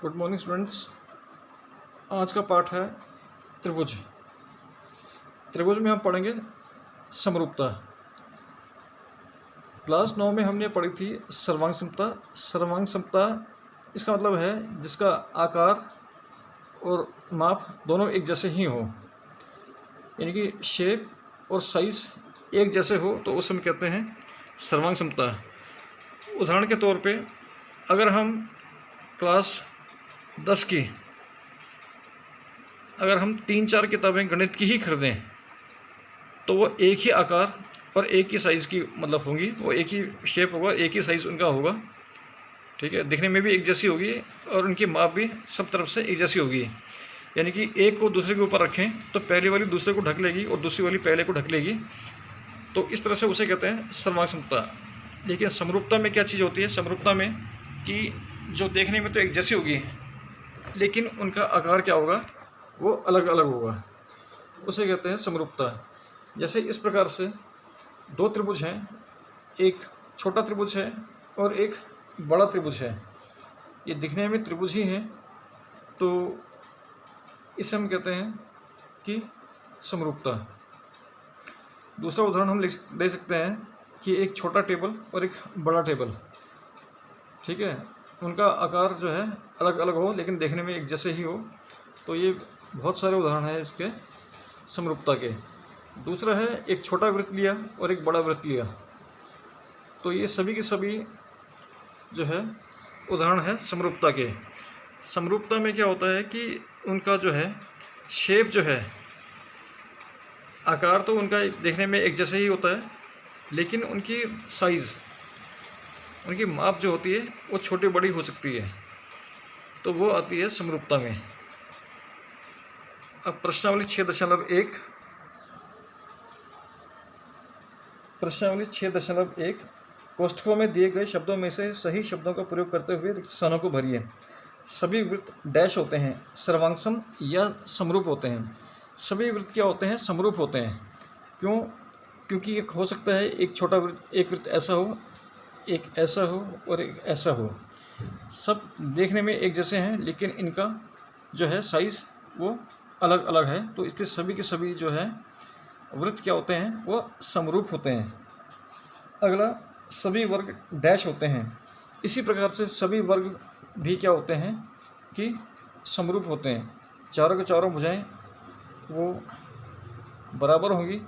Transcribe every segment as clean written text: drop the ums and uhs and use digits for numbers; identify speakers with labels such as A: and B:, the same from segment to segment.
A: Good morning students. आज का पाठ है त्रिभुज। त्रिभुज में हम पढ़ेंगे समरूपता। क्लास 9 में हमने पढ़ी थी सर्वांग समता। सर्वांग समता इसका मतलब है जिसका आकार और माप दोनों एक जैसे ही हो, यानी कि शेप और साइज एक जैसे हो, तो उसे हम कहते हैं सर्वांग समता। उदाहरण के तौर पे अगर हम क्लास 10 की अगर हम 3-4 किताबें गणित की ही खरीदें तो वो एक ही आकार और एक ही साइज़ की मतलब होंगी, वो एक ही शेप होगा, एक ही साइज़ उनका होगा, ठीक है। दिखने में भी एक जैसी होगी और उनकी माप भी सब तरफ से एक जैसी होगी। यानी कि एक को दूसरे के ऊपर रखें तो पहली वाली दूसरे को ढक लेगी और दूसरी वाली पहले को ढक लेगी, तो इस तरह से उसे कहते हैं सर्वांग समता। लेकिन समरूपता में क्या चीज़ होती है? समरूपता में कि जो देखने में तो एक जैसी होगी लेकिन उनका आकार क्या होगा, वो अलग अलग होगा, उसे कहते हैं समरूपता। जैसे इस प्रकार से दो त्रिभुज हैं, एक छोटा त्रिभुज है और एक बड़ा त्रिभुज है। ये दिखने में त्रिभुज ही हैं, तो इसे हम कहते हैं कि समरूपता। दूसरा उदाहरण हम दे सकते हैं कि एक छोटा टेबल और एक बड़ा टेबल, ठीक है, उनका आकार जो है अलग अलग हो लेकिन देखने में एक जैसे ही हो। तो ये बहुत सारे उदाहरण हैं इसके समरूपता के। दूसरा है एक छोटा वृत्त लिया और एक बड़ा वृत्त लिया, तो ये सभी के सभी जो है उदाहरण है समरूपता के। समरूपता में क्या होता है कि उनका जो है शेप जो है, आकार तो उनका देखने में एक जैसे ही होता है लेकिन उनकी साइज़, उनकी माप जो होती है वो छोटी बड़ी हो सकती है, तो वो आती है समरूपता में। अब प्रश्नावली 6.1 कोष्ठकों में दिए गए शब्दों में से सही शब्दों का प्रयोग करते हुए रिक्त स्थानों को भरिए। सभी वृत्त डैश होते हैं, सर्वांगसम या समरूप होते हैं। सभी वृत्त क्या होते हैं? समरूप होते हैं। क्यों? क्योंकि हो सकता है एक छोटा वृत्त, एक वृत्त ऐसा हो, एक ऐसा हो और एक ऐसा हो। सब देखने में एक जैसे हैं लेकिन इनका जो है साइज़ वो अलग अलग है, तो इसलिए सभी के सभी जो है वृत्त क्या होते हैं? वो समरूप होते हैं। अगला, सभी वर्ग डैश होते हैं। इसी प्रकार से सभी वर्ग भी क्या होते हैं कि समरूप होते हैं। चारों के चारों भुजाएं वो बराबर होंगी,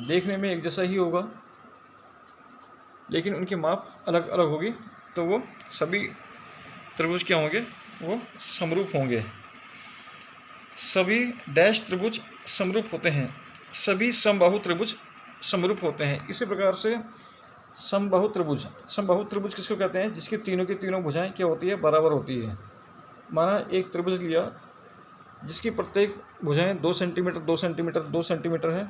A: देखने में एक जैसा ही होगा लेकिन उनकी माप अलग अलग होगी, तो वो सभी त्रिभुज क्या होंगे? वो समरूप होंगे। सभी डैश त्रिभुज समरूप होते हैं। सभी समबाहु त्रिभुज समरूप होते हैं। इसी प्रकार से समबाहु त्रिभुज किसको कहते हैं? जिसकी तीनों की तीनों भुजाएं क्या होती है? बराबर होती है। माना एक त्रिभुज लिया जिसकी प्रत्येक भुजाएं 2 सेंटीमीटर 2 सेंटीमीटर 2 सेंटीमीटर है,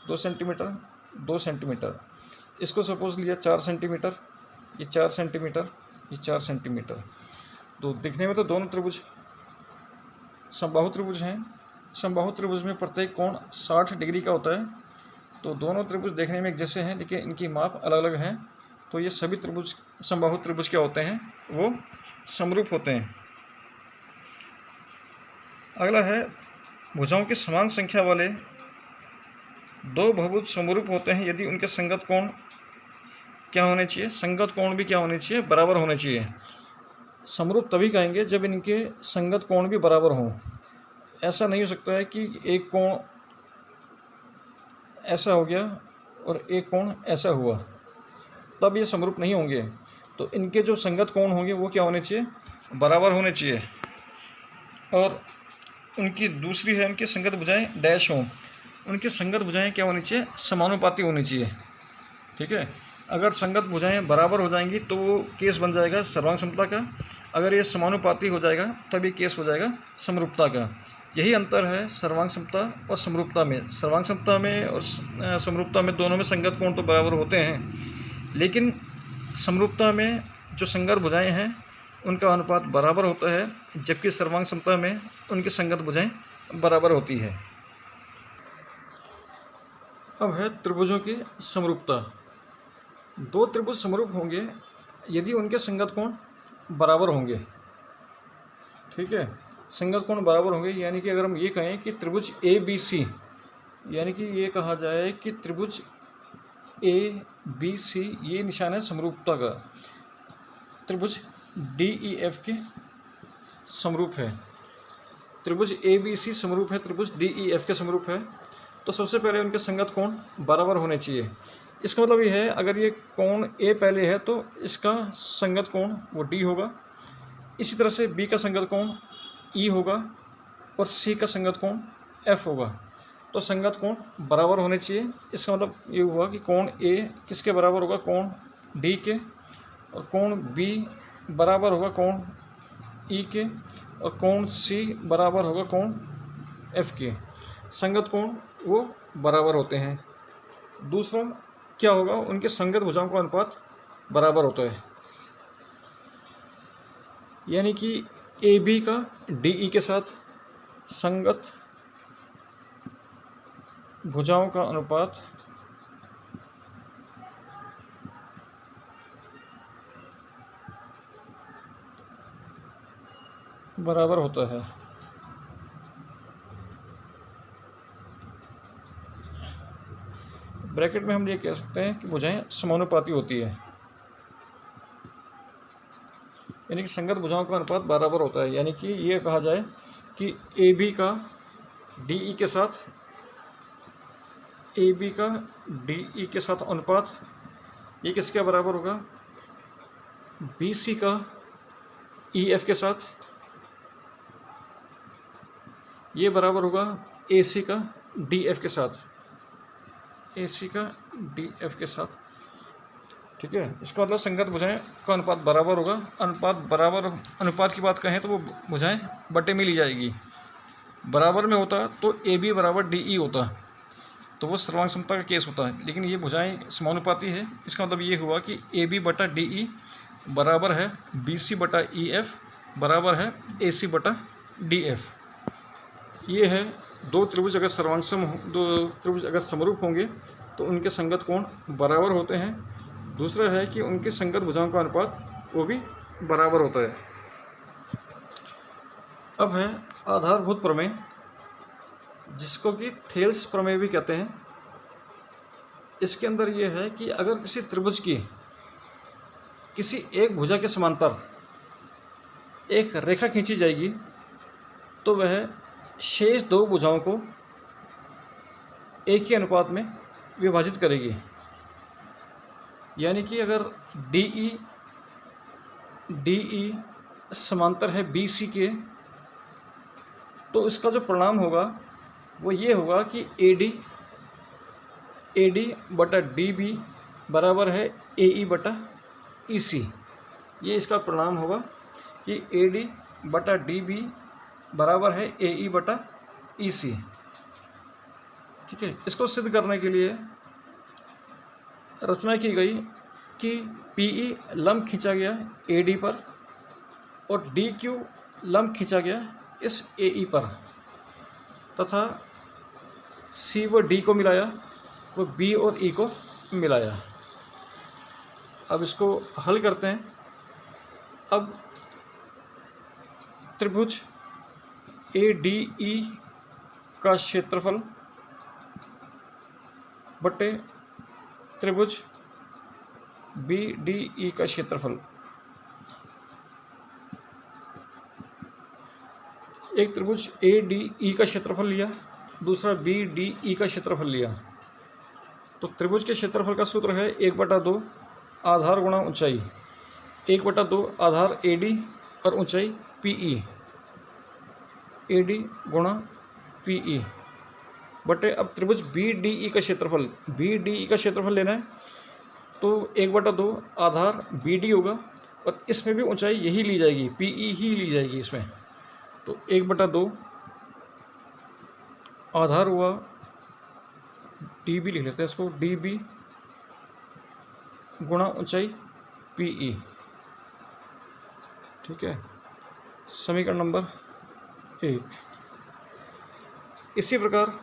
A: 2 सेंटीमीटर 2 सेंटीमीटर। इसको सपोज लिया 4 सेंटीमीटर, ये 4 सेंटीमीटर, ये 4 सेंटीमीटर। तो दिखने में तो दोनों त्रिभुज समबाहु त्रिभुज हैं। समबाहु त्रिभुज में प्रत्येक कोण 60 डिग्री का होता है, तो दोनों त्रिभुज देखने में एक जैसे हैं लेकिन इनकी माप अलग अलग हैं, तो ये सभी त्रिभुज समबाहु त्रिभुज क्या होते हैं? वो समरूप होते हैं। अगला है, भुजाओं की समान संख्या वाले दो बहुभुज समरूप होते हैं यदि उनके संगत कोण क्या होने चाहिए? संगत कोण भी क्या होने चाहिए? बराबर होने चाहिए। समरूप तभी कहेंगे जब इनके संगत कोण भी बराबर हों। ऐसा नहीं हो सकता है कि एक कोण ऐसा हो गया और एक कोण ऐसा हुआ, तब ये समरूप नहीं होंगे। तो इनके जो संगत कोण होंगे वो क्या होने चाहिए? बराबर होने चाहिए। और उनकी दूसरी है, उनकी संगत भुजाएं डैश हों। उनकी संगत भुजाएं क्या होनी चाहिए? समानुपाती होनी चाहिए, ठीक है। अगर संगत भुजाएं बराबर हो जाएंगी तो वो केस बन जाएगा सर्वांग समता का। अगर ये समानुपाती हो जाएगा तब ये केस हो जाएगा समरूपता का। यही अंतर है सर्वांग समता और समरूपता में। सर्वांग समता में और समरूपता में दोनों में संगत कोण तो बराबर होते हैं, लेकिन समरूपता में जो संगत भुजाएं हैं उनका अनुपात बराबर होता है, जबकि सर्वांग समता में उनकी संगत भुजाएं बराबर होती है। अब है त्रिभुजों की समरूपता। दो त्रिभुज समरूप होंगे यदि उनके संगत कोण बराबर होंगे। ठीक है, संगत कोण बराबर होंगे। यानी कि अगर हम ये कहें कि त्रिभुज ए बी सी, यानी कि ये कहा जाए कि त्रिभुज ए बी सी ये निशान है समरूपता का, त्रिभुज डी ई एफ के समरूप है, त्रिभुज ए बी सी समरूप है, त्रिभुज डी ई एफ के समरूप है, तो सबसे पहले उनके संगत कोण बराबर होने चाहिए। इसका मतलब ये है अगर ये कोण ए पहले है तो इसका संगत कोण वो डी होगा, इसी तरह से बी का संगत कोण ई होगा और सी का संगत कोण एफ होगा, तो संगत कोण बराबर होने चाहिए। इसका मतलब ये हुआ कि कोण ए किसके बराबर होगा, कोण डी के, और कोण बी बराबर होगा कोण ई के, और कोण सी बराबर होगा कोण एफ के। संगत कोण वो बराबर होते हैं। दूसरा क्या होगा, उनके संगत भुजाओं का अनुपात बराबर होता है, यानी कि ए बी का डी ई के साथ संगत भुजाओं का अनुपात बराबर होता है। ब्रैकेट में हम ये कह सकते हैं कि भुजाएं समानुपाती होती है, यानी कि संगत भुजाओं का अनुपात बराबर होता है। यानी कि ये कहा जाए कि ए बी का डी ई के साथ, ए बी का डी ई के साथ अनुपात ये किसके बराबर होगा, बी सी का ई एफ के साथ, ये बराबर होगा ए सी का डी एफ के साथ, ए सी का डी एफ के साथ। ठीक है, इसका मतलब संगत भुजाएं का अनुपात बराबर होगा। अनुपात की बात कहें तो वो भुजाएं बटे में ली जाएगी। बराबर में होता तो ए बी बराबर डी ई होता, तो वो सर्वांग समता का केस होता है, लेकिन ये भुजाएं समानुपाती है। इसका मतलब ये हुआ कि ए बी बटा डी ई बराबर है बी सी बटा ई एफ बराबर है ए सी बटा डी एफ। ये है दो त्रिभुज अगर समरूप होंगे तो उनके संगत कोण बराबर होते हैं। दूसरा है कि उनके संगत भुजाओं का अनुपात वो भी बराबर होता है। अब है आधारभूत प्रमेय, जिसको कि थेल्स प्रमेय भी कहते हैं। इसके अंदर ये है कि अगर किसी त्रिभुज की किसी एक भुजा के समांतर एक रेखा खींची जाएगी तो वह शेष दो भुजाओं को एक ही अनुपात में विभाजित करेगी। यानी कि अगर डी ई समांतर है बी सी के, तो इसका जो परिणाम होगा वो ये होगा कि ए डी बटा डी बी बराबर है ए ई बटा ई सी। ये इसका परिणाम होगा कि ए डी बटा डी बी बराबर है ए ई बटा ई सी। ठीक है, इसको सिद्ध करने के लिए रचना की गई कि पी ई लंब खींचा गया ए डी पर और डी क्यू लंब खींचा गया इस ए ई पर, तथा सी व डी को मिलाया, वो बी और ई को मिलाया। अब इसको हल करते हैं। अब त्रिभुज ए डी ई का क्षेत्रफल बटे त्रिभुज बी डी ई का क्षेत्रफल। एक त्रिभुज ए डी ई का क्षेत्रफल लिया, दूसरा बी डी ई का क्षेत्रफल लिया, तो त्रिभुज के क्षेत्रफल का सूत्र है 1/2 आधार गुणा ऊंचाई, 1/2 आधार ए डी और ऊंचाई पी ई, ए डी गुणा पी ई बटे। अब त्रिभुज बी डी ई का क्षेत्रफल, बी डी ई का क्षेत्रफल लेना है तो 1/2 आधार बी डी होगा और इसमें भी ऊंचाई यही ली जाएगी, पी ई ही ली जाएगी इसमें, तो 1/2 आधार हुआ डी बी, लिख लेते हैं इसको, डी बी गुणा ऊंचाई पी ई। ठीक है, समीकरण नंबर 1। इसी प्रकार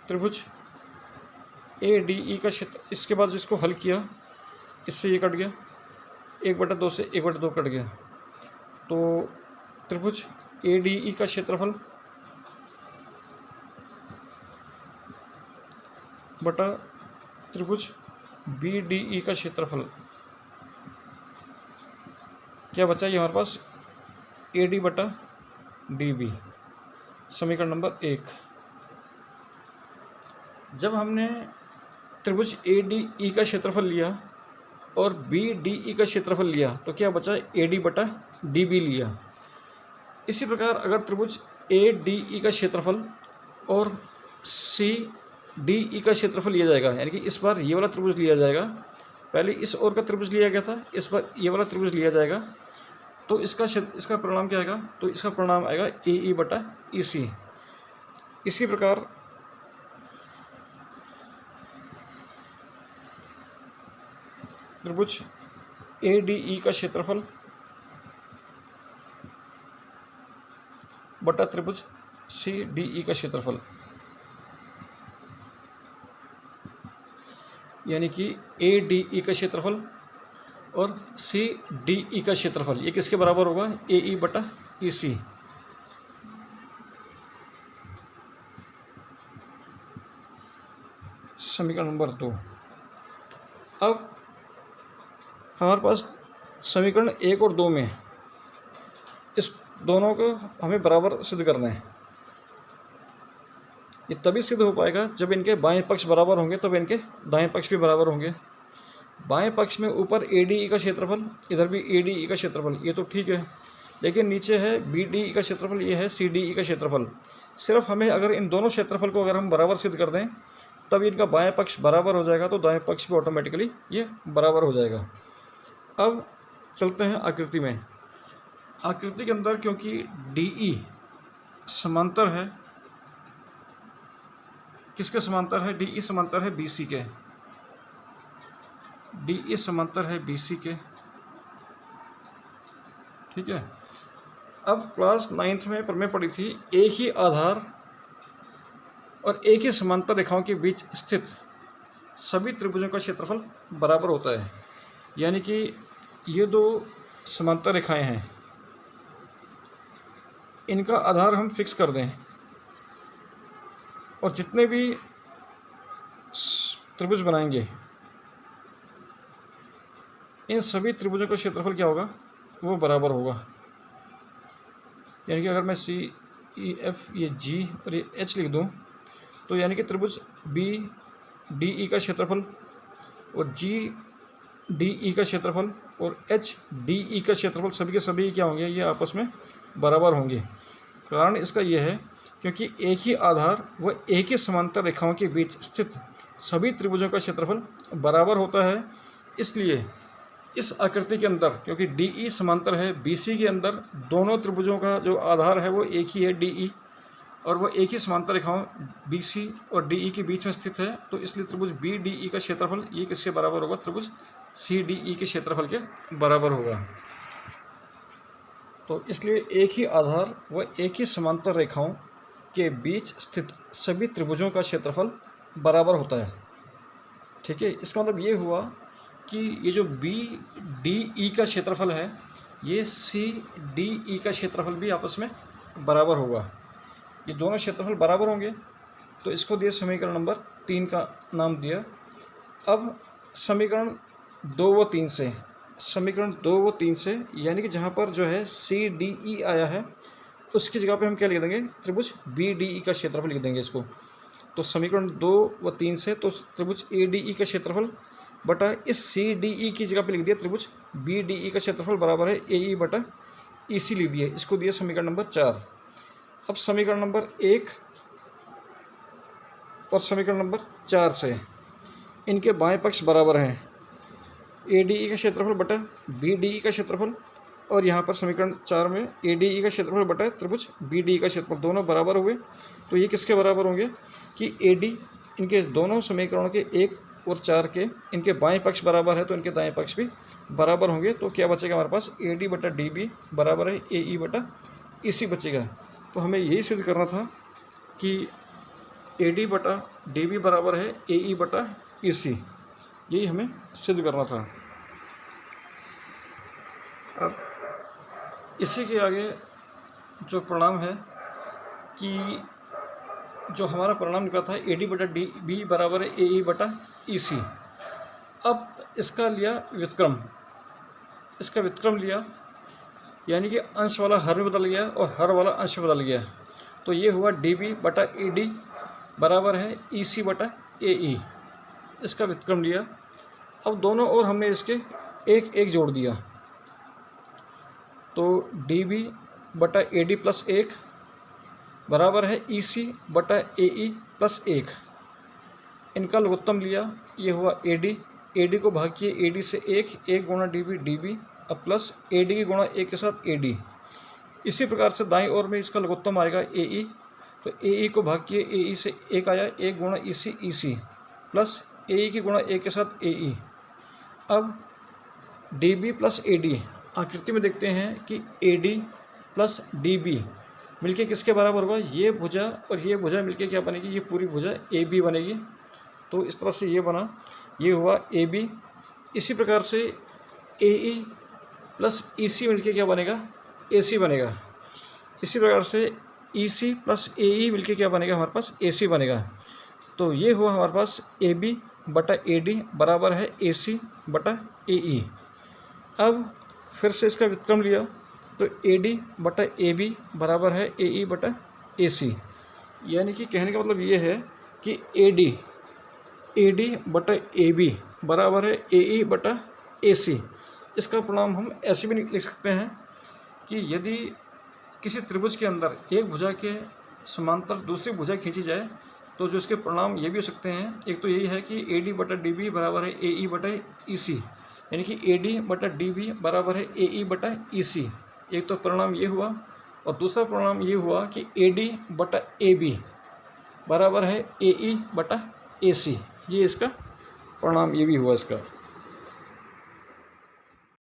A: त्रिभुज ए डी ई का क्षेत्र, इसके बाद जिसको हल किया इससे ये कट गया, 1/2 से 1/2 कट गया। तो त्रिभुज ADE का क्षेत्रफल बटा त्रिभुज BDE का क्षेत्रफल, क्या बचा ये हमारे पास, AD बटा DB। समीकरण नंबर 1। जब हमने त्रिभुज ADE का क्षेत्रफल लिया और BDE का क्षेत्रफल लिया तो क्या बचा, AD बटा DB लिया। इसी प्रकार अगर त्रिभुज ADE का क्षेत्रफल और CDE का क्षेत्रफल लिया जाएगा, यानी कि इस बार ये वाला त्रिभुज लिया जाएगा, पहले इस ओर का त्रिभुज लिया गया था, इस बार ये वाला त्रिभुज लिया जाएगा, तो इसका परिणाम क्या आएगा, तो इसका परिणाम आएगा AE बटा EC। इसी प्रकार त्रिभुज ADE का क्षेत्रफल बटा त्रिभुज CDE का क्षेत्रफल, यानी कि ADE का क्षेत्रफल और CDE का क्षेत्रफल, ये किसके बराबर होगा, AE बटा EC। समीकरण नंबर 2। अब हमारे पास समीकरण 1 और 2 में इस दोनों को हमें बराबर सिद्ध करना है। ये तभी सिद्ध हो पाएगा जब इनके बाएं पक्ष बराबर होंगे, तब इनके दाएं पक्ष भी बराबर होंगे। बाएं पक्ष में ऊपर ADE का क्षेत्रफल, इधर भी ADE का क्षेत्रफल, ये तो ठीक है, लेकिन नीचे है BDE का क्षेत्रफल, ये है CDE का क्षेत्रफल। सिर्फ हमें अगर इन दोनों क्षेत्रफल को अगर हम बराबर सिद्ध कर दें तब इनका बाएं पक्ष बराबर हो जाएगा, तो दाएं पक्ष भी ऑटोमेटिकली ये बराबर हो जाएगा। अब चलते हैं आकृति में। आकृति के अंदर क्योंकि DE समांतर है, किसके समांतर है, DE समांतर है BC के, DE समांतर है BC के, ठीक है। अब क्लास 9th में प्रमेय पढ़ी थी, एक ही आधार और एक ही समांतर रेखाओं के बीच स्थित सभी त्रिभुजों का क्षेत्रफल बराबर होता है। यानी कि ये दो समांतर रेखाएं हैं, इनका आधार हम फिक्स कर दें और जितने भी त्रिभुज बनाएंगे इन सभी त्रिभुजों का क्षेत्रफल क्या होगा, वो बराबर होगा। यानी कि अगर मैं CEF, ये G और ये H लिख दूं, तो यानी कि त्रिभुज BDE का क्षेत्रफल और GDE का क्षेत्रफल और HDE का क्षेत्रफल सभी के सभी क्या होंगे, ये आपस में बराबर होंगे। कारण इसका यह है क्योंकि एक ही आधार व एक ही समांतर रेखाओं के बीच स्थित सभी त्रिभुजों का क्षेत्रफल बराबर होता है। इसलिए इस आकृति के अंदर क्योंकि DE समांतर है BC के अंदर, दोनों त्रिभुजों का जो आधार है वो एक ही है DE, और वो एक ही समांतर रेखाओं BC और DE के बीच में स्थित है, तो इसलिए त्रिभुज BDE का क्षेत्रफल ये किसके बराबर होगा, त्रिभुज CDE के क्षेत्रफल के बराबर होगा। तो इसलिए एक ही आधार व एक ही समांतर रेखाओं के बीच स्थित सभी त्रिभुजों का क्षेत्रफल बराबर होता है, ठीक है। इसका मतलब ये हुआ कि ये जो BDE का क्षेत्रफल है ये CDE का क्षेत्रफल भी आपस में बराबर होगा। ये दोनों क्षेत्रफल बराबर होंगे, तो इसको दिए समीकरण नंबर 3 का नाम दिया। अब समीकरण 2 व 3 से, समीकरण 2 व 3 से यानी कि जहाँ पर जो है CDE आया है उसकी जगह पे हम क्या लिख देंगे, त्रिभुज BDE का क्षेत्रफल लिख देंगे इसको। तो समीकरण 2 व 3 से तो त्रिभुज ADE का क्षेत्रफल बटा इस CDE की जगह पे लिख दिया त्रिभुज BDE का क्षेत्रफल बराबर है AE बटा EC लिख दिया। इसको दिया समीकरण नंबर 4। अब समीकरण नंबर 1 और समीकरण नंबर 4 से इनके बाएं पक्ष बराबर हैं, ADE का क्षेत्रफल बटा BDE का क्षेत्रफल, और यहाँ पर समीकरण 4 में ADE का क्षेत्रफल बटा त्रिभुज BDE का क्षेत्रफल, दोनों बराबर हुए। तो ये किसके बराबर होंगे कि AD, इनके दोनों समीकरणों के 1 और 4 के इनके बाएं पक्ष बराबर है, तो इनके दाएं पक्ष भी बराबर होंगे। तो क्या बचेगा हमारे पास, AD बटा DB बराबर है AE बटा EC बचेगा। तो हमें यही सिद्ध करना था कि AD बटा DB बराबर है AE बटा EC, यही हमें सिद्ध करना था। इसी के आगे जो परिणाम है कि जो हमारा परिणाम निकला था AD बटा DB बराबर है AE बटा EC। अब इसका लिया व्युत्क्रम, इसका व्युत्क्रम लिया, यानी कि अंश वाला हर में बदल गया और हर वाला अंश में बदल गया। तो ये हुआ DB बटा AD बराबर है EC बटा AE। इसका व्युत्क्रम लिया। अब दोनों ओर हमने इसके एक एक जोड़ दिया, तो DB बटा AD प्लस 1 बराबर है EC बटा AE प्लस 1। इनका लघुत्तम लिया, ये हुआ AD को भाग किए AD से 1 गुणा DB अब प्लस AD की गुणा 1 के साथ AD। इसी प्रकार से दाईं ओर में इसका लघुत्तम आएगा AE, तो AE को भाग किए AE से 1 आया 1 गुणा EC प्लस AE की गुणा 1 के साथ AE। अब DB प्लस AD आकृति में देखते हैं कि AD प्लस DB मिलके किसके बराबर होगा, ये भुजा और ये भुजा मिलके क्या बनेगी, ये पूरी भुजा AB बनेगी। तो इस तरह से ये बना, ये हुआ AB। इसी प्रकार से AE प्लस EC मिलके क्या बनेगा, AC बनेगा। इसी प्रकार से EC प्लस AE मिलके क्या बनेगा, हमारे पास AC बनेगा। तो ये हुआ हमारे पास AB बटा AD बराबर है AC बटा AE। अब फिर से इसका व्युत्क्रम लिया, तो AD बटा AB बराबर है AE बटा AC। यानी कि कहने का मतलब ये है कि AD बटा AB बराबर है AE बटा AC। इसका परिणाम हम ऐसे भी लिख सकते हैं कि यदि किसी त्रिभुज के अंदर एक भुजा के समांतर दूसरी भुजा खींची जाए तो जो इसके परिणाम ये भी हो सकते हैं। एक तो यही है कि AD बटा DB बराबर है AE बटा EC, यानी कि AD बटा DB बराबर है AE बटा EC। एक तो परिणाम ये हुआ, और दूसरा परिणाम ये हुआ कि AD बटा AB बराबर है AE बटा AC। ये इसका परिणाम ये भी हुआ इसका।